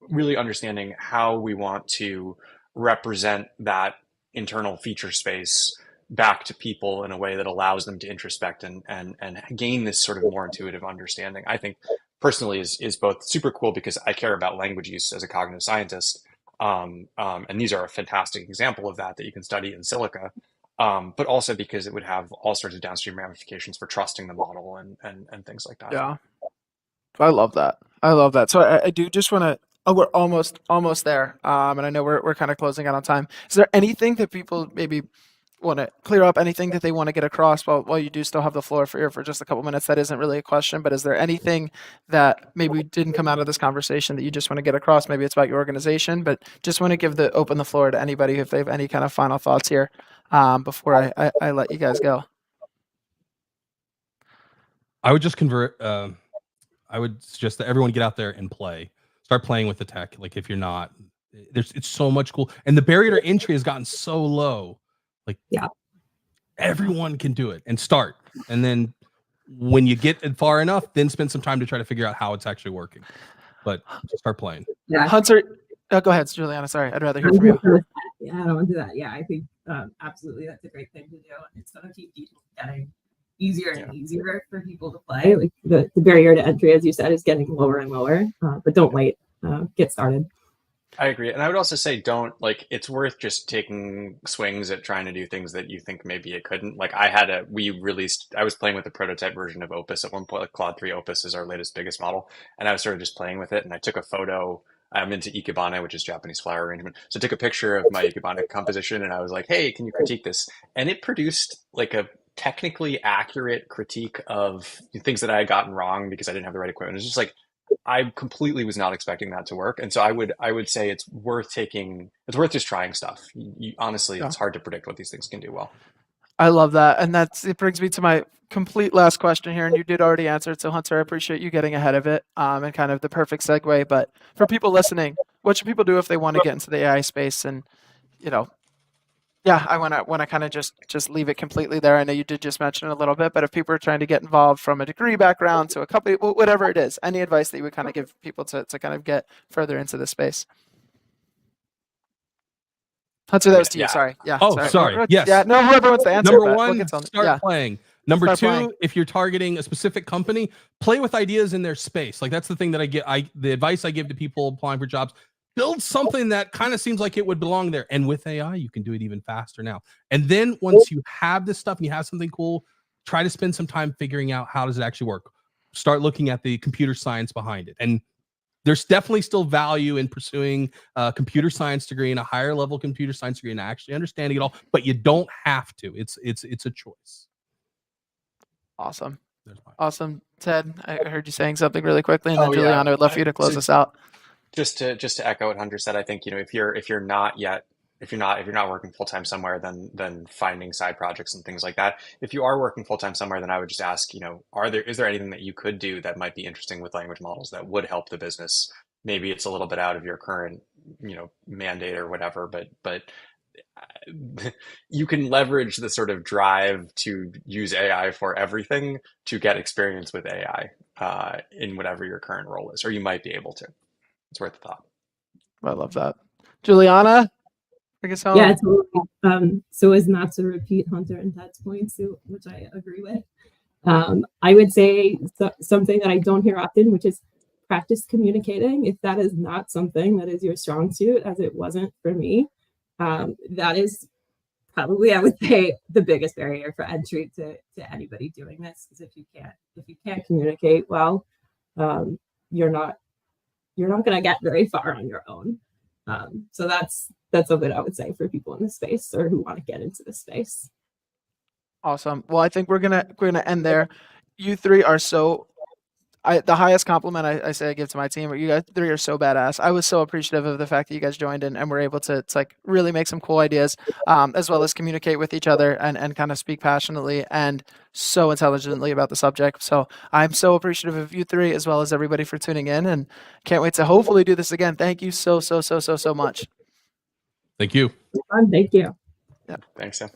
really understanding how we want to represent that internal feature space back to people in a way that allows them to introspect and gain this sort of more intuitive understanding, I think personally is both super cool because I care about language use as a cognitive scientist. And these are a fantastic example of that you can study in silica. But also because it would have all sorts of downstream ramifications for trusting the model and things like that. Yeah. I love that. I love that. So I do just want to. Oh, we're almost there. And I know we're kind of closing out on time. Is there anything that people maybe want to clear up? Anything that they want to get across while you do still have the floor for just a couple minutes? That isn't really a question, but is there anything that maybe didn't come out of this conversation that you just want to get across? Maybe it's about your organization, but just want to open the floor to anybody if they have any kind of final thoughts here before I let you guys go. I would just convert. I would suggest that everyone get out there and play. Start playing with the tech. Like if you're not, it's so much cool, and the barrier to entry has gotten so low. Like everyone can do it and start, and then when you get it far enough, then spend some time to try to figure out how it's actually working. But just start playing. Yeah. Hunter, go ahead, Juliana. Sorry, I'd rather hear from you. Yeah, I don't want to do that. Yeah, I think absolutely that's a great thing to do. It's going to keep people getting easier and easier for people to play. Like the barrier to entry, as you said, is getting lower and lower. But don't wait. Get started. I agree. And I would also say it's worth just taking swings at trying to do things that you think maybe it couldn't. Like I was playing with the prototype version of Opus at one point, like Claude 3 Opus is our latest, biggest model. And I was sort of just playing with it and I took a photo. I'm into Ikebana, which is Japanese flower arrangement. So I took a picture of my Ikebana composition and I was like, hey, can you critique this? And it produced like a technically accurate critique of things that I had gotten wrong because I didn't have the right equipment. It's just like, I completely was not expecting that to work. And so I would say it's worth just trying stuff. Honestly, it's hard to predict what these things can do well. I love that. And it brings me to my complete last question here. And you did already answer it. So Hunter, I appreciate you getting ahead of it and kind of the perfect segue. But for people listening, what should people do if they want to get into the AI space? And, I want to kind of just leave it completely there. I know you did just mention it a little bit, but if people are trying to get involved from a degree background to a company, whatever it is, any advice that you would kind of give people to kind of get further into the space? Hunter, that was to you. Yeah. Sorry. Yeah. Oh, sorry. Yes. Yeah. No, whoever wants to answer. Number one, we'll start playing. Number Start two, playing. if you're targeting a specific company, play with ideas in their space. Like that's the thing that the advice I give to people applying for jobs. Build something that kind of seems like it would belong there. And with AI, you can do it even faster now. And then once you have this stuff and you have something cool, try to spend some time figuring out how does it actually work. Start looking at the computer science behind it. And there's definitely still value in pursuing a computer science degree and a higher level computer science degree and actually understanding it all, but you don't have to. It's a choice. Awesome. Ted, I heard you saying something really quickly, and then Oh, Juliana, yeah. I'd love for you to close us out. Just to echo what Hunter said, I think if you're not yet if you're not working full time somewhere, then finding side projects and things like that. If you are working full time somewhere, then I would just ask, is there anything that you could do that might be interesting with language models that would help the business? Maybe it's a little bit out of your current, mandate or whatever, but you can leverage the sort of drive to use AI for everything to get experience with AI in whatever your current role is, or you might be able to. It's worth a thought. I love that. Juliana, I guess Yeah, totally. So as not to repeat Hunter and Ted's points, which I agree with, I would say something that I don't hear often, which is practice communicating. If that is not something that is your strong suit, as it wasn't for me, that is probably, I would say, the biggest barrier for entry to anybody doing this. Because if you can't communicate well, you're not going to get very far on your own. So that's something I would say for people in this space or who want to get into this space. Awesome. Well, I think we're gonna end there. You three are the highest compliment I say I give to my team. You guys three are so badass. I was so appreciative of the fact that you guys joined and were able to really make some cool ideas, as well as communicate with each other and kind of speak passionately and so intelligently about the subject. So I'm so appreciative of you three as well as everybody for tuning in, and can't wait to hopefully do this again. Thank you so much. Thank you. Thank you. Yeah. Thanks, Sam.